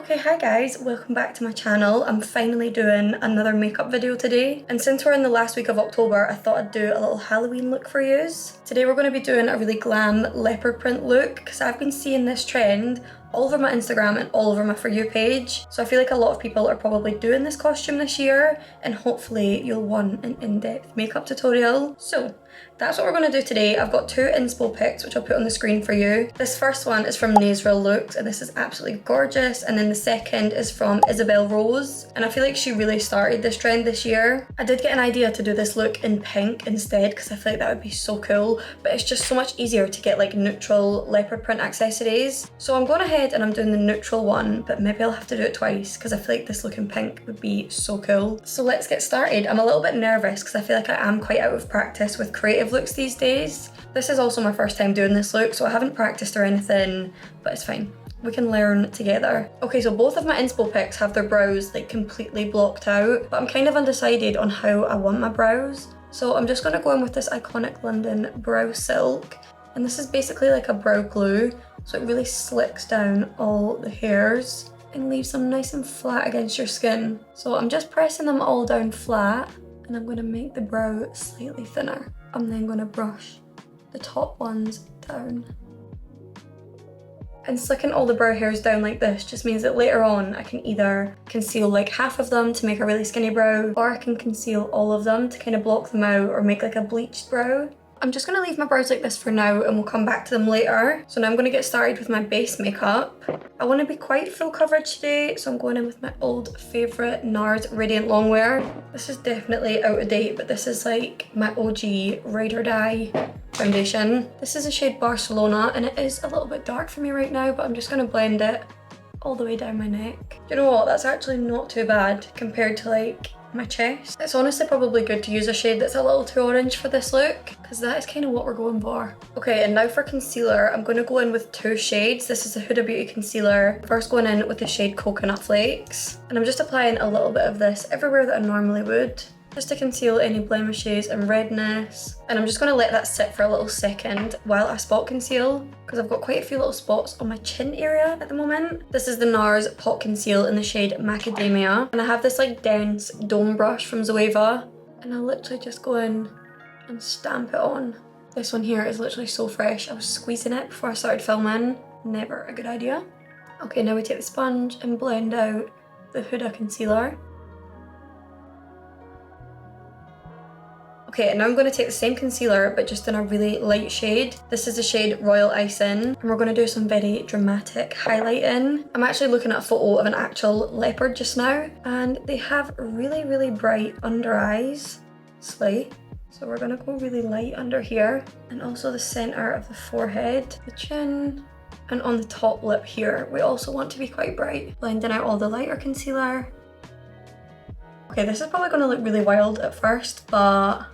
Okay, hi guys, welcome back to my channel. I'm finally doing another makeup video today, and since we're in the last week of October, I thought I'd do a little Halloween look for yous. Today we're going to be doing a really glam leopard print look because I've been seeing this trend all over my Instagram and all over my For You page. So I feel like a lot of people are probably doing this costume this year, and hopefully you'll want an in-depth makeup tutorial. So that's what we're going to do today. I've got two Inspo pics which I'll put on the screen for you. This first one is from Nazril Looks and this is absolutely gorgeous, and then the second is from Isabel Rose, and I feel like she really started this trend this year. I did get an idea to do this look in pink instead because I feel like that would be so cool, but it's just so much easier to get like neutral leopard print accessories. So I'm going ahead and I'm doing the neutral one, but maybe I'll have to do it twice because I feel like this look in pink would be so cool. So let's get started. I'm a little bit nervous because I feel like I am quite out of practice with creative looks these days. This is also my first time doing this look, so I haven't practiced or anything, but it's fine. We can learn together. Okay, so both of my Inspo pics have their brows like completely blocked out, but I'm kind of undecided on how I want my brows. So I'm just gonna go in with this iconic London brow silk, and this is basically like a brow glue, so it really slicks down all the hairs and leaves them nice and flat against your skin. So I'm just pressing them all down flat, and I'm gonna make the brow slightly thinner. I'm then gonna brush the top ones down. And slicking all the brow hairs down like this just means that later on I can either conceal like half of them to make a really skinny brow, or I can conceal all of them to kind of block them out or make like a bleached brow. I'm just going to leave my brows like this for now and we'll come back to them later. So now I'm going to get started with my base makeup. I want to be quite full coverage today, so I'm going in with my old favourite NARS Radiant Longwear. This is definitely out of date, but this is like my OG Ride or Die foundation. This is a shade Barcelona and it is a little bit dark for me right now, but I'm just going to blend it all the way down my neck. You know what, that's actually not too bad compared to like my chest. It's honestly probably good to use a shade that's a little too orange for this look, because that is kind of what we're going for. Okay, and now for concealer, I'm going to go in with two shades. This is the Huda Beauty concealer. First going in with the shade Coconut Flakes, and I'm just applying a little bit of this everywhere that I normally would, just to conceal any blemishes and redness. And I'm just going to let that sit for a little second while I spot conceal, because I've got quite a few little spots on my chin area at the moment. This is the NARS Pot Conceal in the shade Macadamia, and I have this like dense dome brush from Zoeva, and I literally just go in and stamp it on. This one here is literally so fresh. I was squeezing it before I started filming. Never a good idea. Okay, now we take the sponge and blend out the Huda concealer. Okay, and now I'm going to take the same concealer but just in a really light shade. This is the shade Royal Icing, and we're going to do some very dramatic highlighting. I'm actually looking at a photo of an actual leopard just now, and they have really, really bright under eyes. Slay. So we're going to go really light under here, and also the centre of the forehead, the chin, and on the top lip here. We also want to be quite bright. Blending out all the lighter concealer. Okay, this is probably going to look really wild at first, but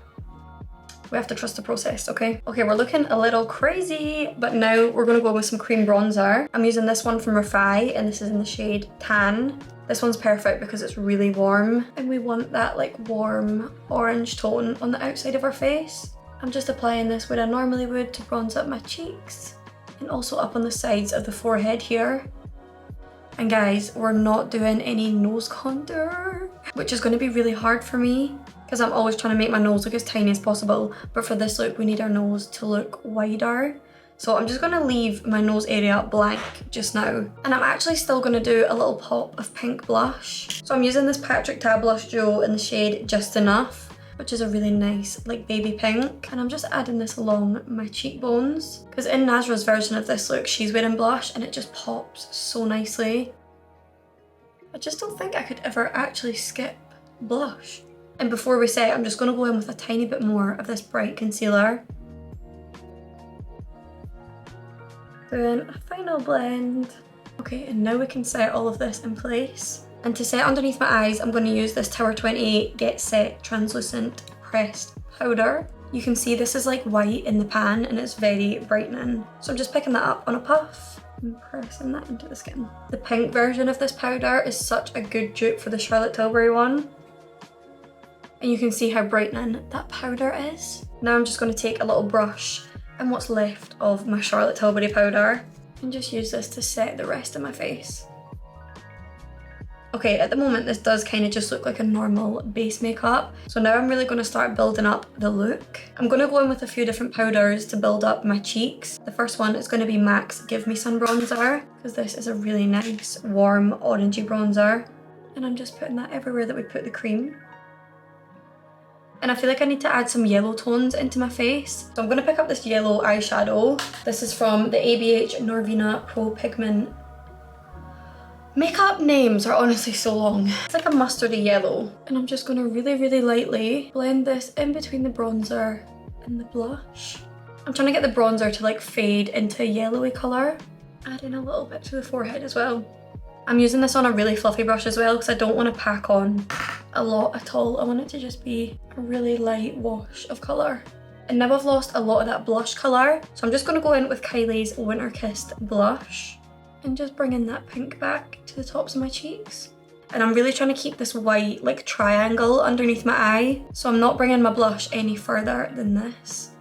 we have to trust the process, okay? Okay, we're looking a little crazy, but now we're gonna go with some cream bronzer. I'm using this one from Refi, and this is in the shade Tan. This one's perfect because it's really warm, and we want that like warm orange tone on the outside of our face. I'm just applying this where I normally would to bronze up my cheeks, and also up on the sides of the forehead here. And guys, we're not doing any nose contour, which is gonna be really hard for me, because I'm always trying to make my nose look as tiny as possible, but for this look we need our nose to look wider. So I'm just going to leave my nose area blank just now. And I'm actually still going to do a little pop of pink blush. So I'm using this Patrick Ta Blush Duo in the shade Just Enough, which is a really nice like baby pink. And I'm just adding this along my cheekbones, because in Nazra's version of this look she's wearing blush and it just pops so nicely. I just don't think I could ever actually skip blush. And before we set, I'm just going to go in with a tiny bit more of this bright concealer. Doing a final blend. Okay, and now we can set all of this in place. And to set underneath my eyes, I'm going to use this Tower 28 Get Set Translucent Pressed Powder. You can see this is like white in the pan and it's very brightening. So I'm just picking that up on a puff and pressing that into the skin. The pink version of this powder is such a good dupe for the Charlotte Tilbury one. And you can see how brightening that powder is. Now I'm just going to take a little brush and what's left of my Charlotte Tilbury powder and just use this to set the rest of my face. Okay, at the moment this does kind of just look like a normal base makeup. So now I'm really going to start building up the look. I'm going to go in with a few different powders to build up my cheeks. The first one is going to be MAC's Give Me Some Bronzer, because this is a really nice warm orangey bronzer. And I'm just putting that everywhere that we put the cream. And I feel like I need to add some yellow tones into my face. So I'm going to pick up this yellow eyeshadow. This is from the ABH Norvina Pro Pigment. Makeup names are honestly so long. It's like a mustardy yellow. And I'm just going to really lightly blend this in between the bronzer and the blush. I'm trying to get the bronzer to like fade into a yellowy colour. Add in a little bit to the forehead as well. I'm using this on a really fluffy brush as well because I don't want to pack on a lot at all. I want it to just be a really light wash of colour. And now I've lost a lot of that blush colour. So I'm just going to go in with Kylie's Winter Kissed blush. And just bringing that pink back to the tops of my cheeks. And I'm really trying to keep this white like triangle underneath my eye. So I'm not bringing my blush any further than this.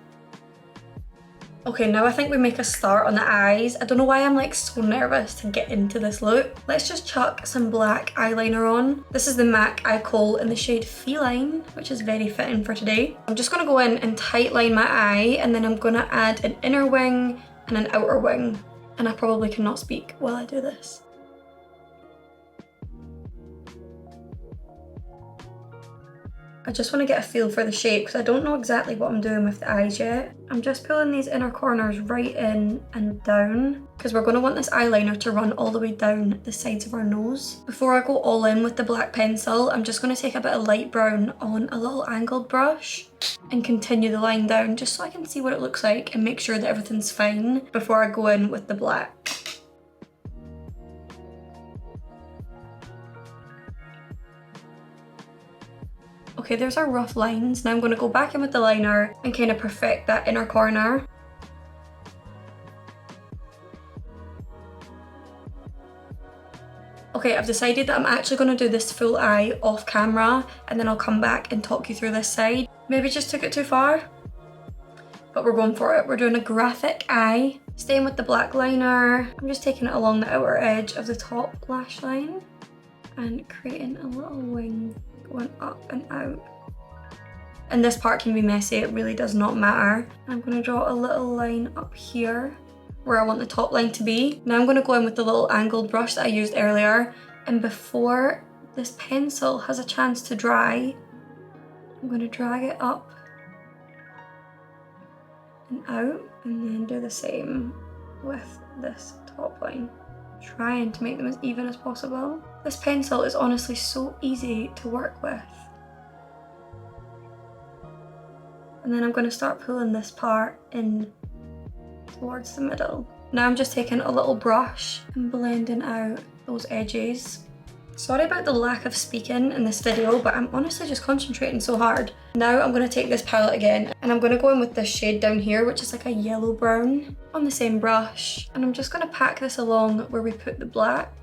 Okay, now I think we make a start on the eyes. I don't know why I'm like so nervous to get into this look. Let's just chuck some black eyeliner on. This is the MAC Eye Kohl in the shade Feline, which is very fitting for today. I'm just going to go in and tightline my eye, and then I'm going to add an inner wing and an outer wing. And I probably cannot speak while I do this. I just want to get a feel for the shape because I don't know exactly what I'm doing with the eyes yet. I'm just pulling these inner corners right in and down because we're going to want this eyeliner to run all the way down the sides of our nose. Before I go all in with the black pencil, I'm just going to take a bit of light brown on a little angled brush and continue the line down just so I can see what it looks like and make sure that everything's fine before I go in with the black. Okay, there's our rough lines. Now I'm going to go back in with the liner and kind of perfect that inner corner. Okay, I've decided that I'm actually going to do this full eye off camera and then I'll come back and talk you through this side. Maybe just took it too far, but we're going for it. We're doing a graphic eye. Staying with the black liner, I'm just taking it along the outer edge of the top lash line and creating a little wing going up and out. And this part can be messy, it really does not matter. I'm going to draw a little line up here where I want the top line to be. Now I'm going to go in with the little angled brush that I used earlier, and before this pencil has a chance to dry, I'm going to drag it up and out, and then do the same with this top line, trying to make them as even as possible. This pencil is honestly so easy to work with. And then I'm going to start pulling this part in towards the middle. Now I'm just taking a little brush and blending out those edges. Sorry about the lack of speaking in this video, but I'm honestly just concentrating so hard. Now I'm going to take this palette again and I'm going to go in with this shade down here, which is like a yellow brown, on the same brush. And I'm just going to pack this along where we put the black.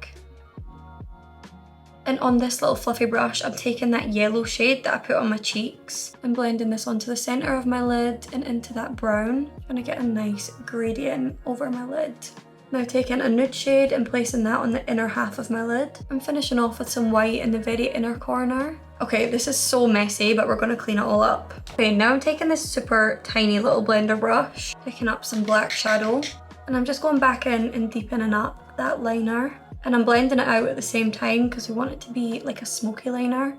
And on this little fluffy brush, I'm taking that yellow shade that I put on my cheeks and blending this onto the centre of my lid and into that brown. Trying to get a nice gradient over my lid. Now taking a nude shade and placing that on the inner half of my lid. I'm finishing off with some white in the very inner corner. Okay, this is so messy, but we're going to clean it all up. Okay, now I'm taking this super tiny little blender brush, picking up some black shadow, and I'm just going back in and deepening up that liner. And I'm blending it out at the same time because we want it to be like a smoky liner.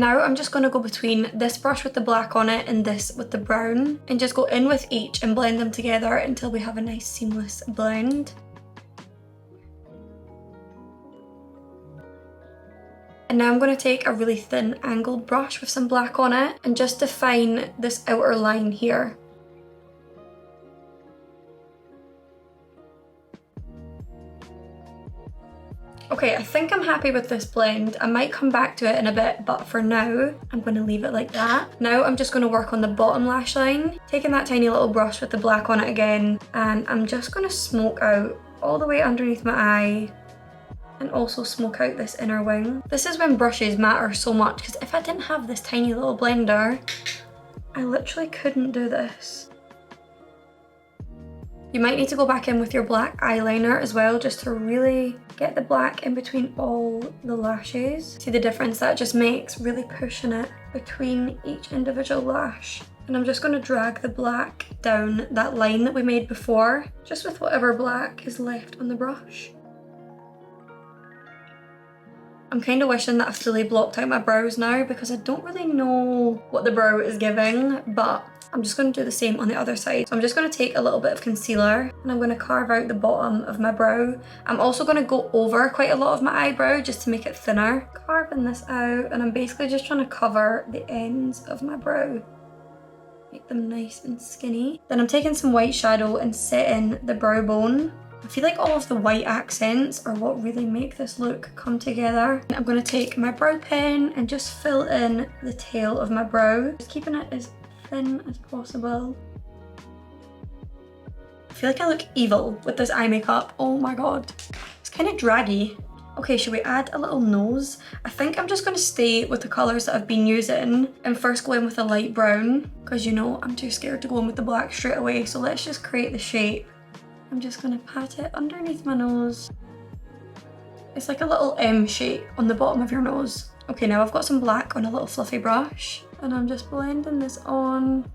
Now I'm just going to go between this brush with the black on it and this with the brown and just go in with each and blend them together until we have a nice seamless blend. And now I'm going to take a really thin angled brush with some black on it and just define this outer line here. Okay, I think I'm happy with this blend. I might come back to it in a bit, but for now, I'm going to leave it like that. Now I'm just going to work on the bottom lash line, taking that tiny little brush with the black on it again, and I'm just going to smoke out all the way underneath my eye and also smoke out this inner wing. This is when brushes matter so much, because if I didn't have this tiny little blender, I literally couldn't do this. You might need to go back in with your black eyeliner as well, just to really get the black in between all the lashes. See the difference that just makes, really pushing it between each individual lash. And I'm just going to drag the black down that line that we made before, just with whatever black is left on the brush. I'm kind of wishing that I fully blocked out my brows now, because I don't really know what the brow is giving, but I'm just going to do the same on the other side. So I'm just going to take a little bit of concealer and I'm going to carve out the bottom of my brow. I'm also going to go over quite a lot of my eyebrow just to make it thinner. Carving this out, and I'm basically just trying to cover the ends of my brow. Make them nice and skinny. Then I'm taking some white shadow and setting the brow bone. I feel like all of the white accents are what really make this look come together. I'm going to take my brow pen and just fill in the tail of my brow, just keeping it as thin as possible. I feel like I look evil with this eye makeup. Oh my god. It's kind of draggy. Okay, should we add a little nose? I think I'm just going to stay with the colours that I've been using and first go in with a light brown, because you know I'm too scared to go in with the black straight away, so let's just create the shape. I'm just going to pat it underneath my nose. It's like a little M shape on the bottom of your nose. Okay, now I've got some black on a little fluffy brush and I'm just blending this on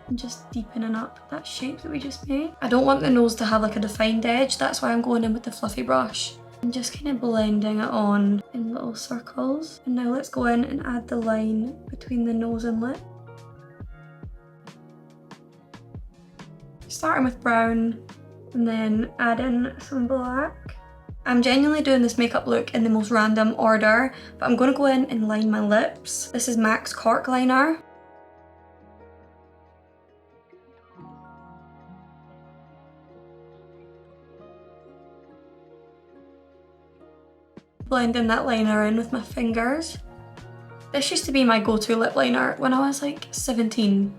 and just deepening up that shape that we just made. I don't want the nose to have like a defined edge, that's why I'm going in with the fluffy brush and just kind of blending it on in little circles. And now let's go in and add the line between the nose and lip. Starting with brown and then adding some black. I'm genuinely doing this makeup look in the most random order, but I'm going to go in and line my lips. This is MAC's Cork Liner. Blending that liner in with my fingers. This used to be my go-to lip liner when I was like 17.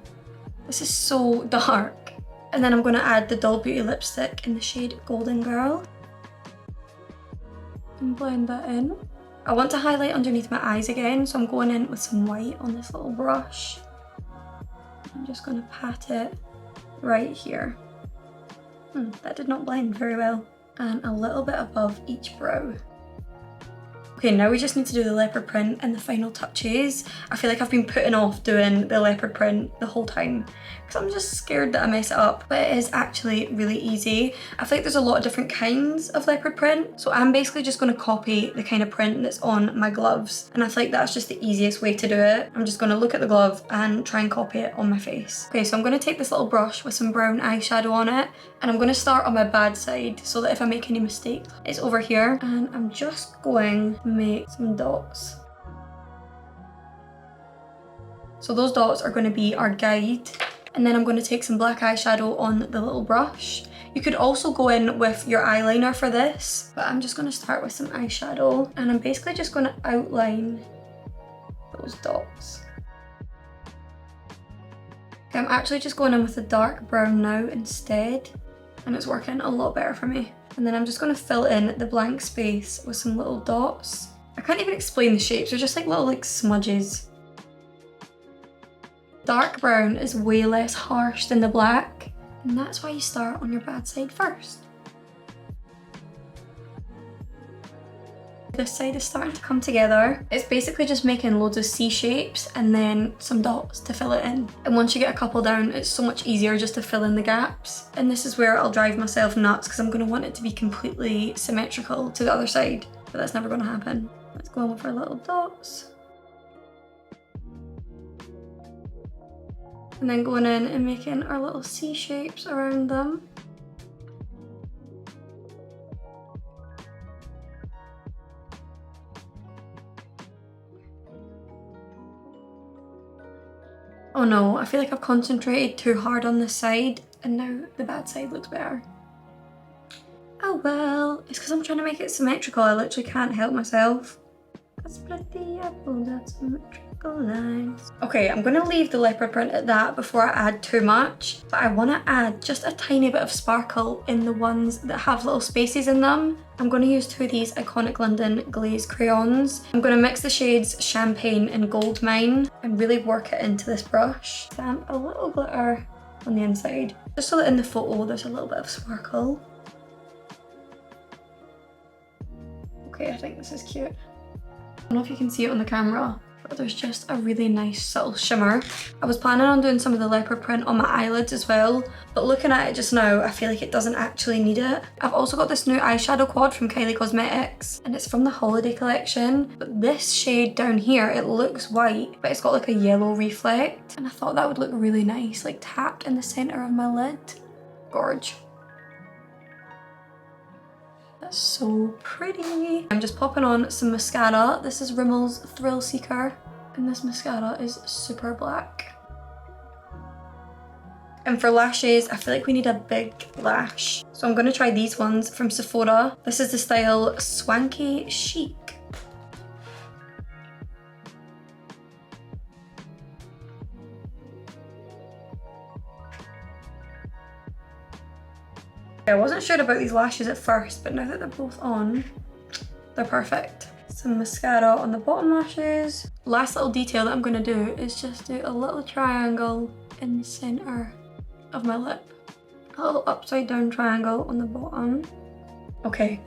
This is so dark. And then I'm going to add the Doll Beauty lipstick in the shade Golden Girl. And blend that in. I want to highlight underneath my eyes again, so I'm going in with some white on this little brush. I'm just going to pat it right here. That did not blend very well. And a little bit above each brow. Okay, now we just need to do the leopard print and the final touches. I feel like I've been putting off doing the leopard print the whole time because I'm just scared that I mess it up, but it is actually really easy. I feel like there's a lot of different kinds of leopard print, so I'm basically just going to copy the kind of print that's on my gloves, and I feel like that's just the easiest way to do it. I'm just going to look at the glove and try and copy it on my face. Okay, so I'm going to take this little brush with some brown eyeshadow on it, and I'm going to start on my bad side so that if I make any mistakes, it's over here, and I'm just going to make some dots. So those dots are going to be our guide, and then I'm going to take some black eyeshadow on the little brush. You could also go in with your eyeliner for this, but I'm just going to start with some eyeshadow, and I'm basically just going to outline those dots. Okay, I'm actually just going in with a dark brown now instead, and it's working a lot better for me. And then I'm just going to fill in the blank space with some little dots. I can't even explain the shapes, they're just like little smudges. Dark brown is way less harsh than the black, and that's why you start on your bad side first. This side is starting to come together. It's basically just making loads of C shapes and then some dots to fill it in. And once you get a couple down, it's so much easier just to fill in the gaps. And this is where I'll drive myself nuts because I'm going to want it to be completely symmetrical to the other side, but that's never going to happen. Let's go in with our little dots. And then going in and making our little C shapes around them. Oh no, I feel like I've concentrated too hard on this side and now the bad side looks better. Oh well, it's because I'm trying to make it symmetrical, I literally can't help myself. I split the apple, that's symmetrical lines. Okay, I'm going to leave the leopard print at that before I add too much, but I want to add just a tiny bit of sparkle in the ones that have little spaces in them. I'm going to use two of these Iconic London Glaze crayons. I'm going to mix the shades Champagne and Gold Mine and really work it into this brush. Stamp a little glitter on the inside. Just so that in the photo there's a little bit of sparkle. Okay, I think this is cute. I don't know if you can see it on the camera, but there's just a really nice subtle shimmer. I was planning on doing some of the leopard print on my eyelids as well, but looking at it just now, I feel like it doesn't actually need it. I've also got this new eyeshadow quad from Kylie Cosmetics, and it's from the holiday collection. But this shade down here, it looks white, but it's got like a yellow reflect, and I thought that would look really nice, like tapped in the center of my lid. Gorge. That's so pretty. I'm just popping on some mascara. This is Rimmel's Thrill Seeker, and this mascara is super black. And for lashes, I feel like we need a big lash. So I'm gonna try these ones from Sephora. This is the style Swanky Chic. I wasn't sure about these lashes at first, but now that they're both on, they're perfect. Some mascara on the bottom lashes. Last little detail that I'm gonna do is just do a little triangle in the center of my lip. A little upside down triangle on the bottom. Okay,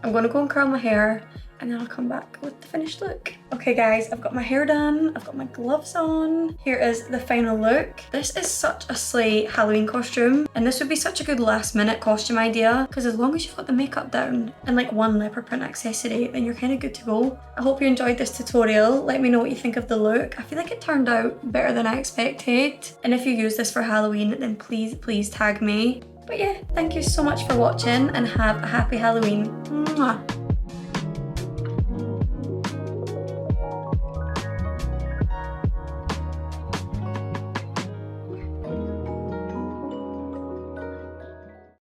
I'm gonna go and curl my hair, and then I'll come back with the finished look. Okay guys, I've got my hair done, I've got my gloves on. Here is the final look. This is such a slay Halloween costume, and this would be such a good last minute costume idea, because as long as you've got the makeup down and like one leopard print accessory, then you're kind of good to go. I hope you enjoyed this tutorial. Let me know what you think of the look. I feel like it turned out better than I expected. And if you use this for Halloween, then please tag me. But yeah, thank you so much for watching, and have a happy Halloween. Mwah.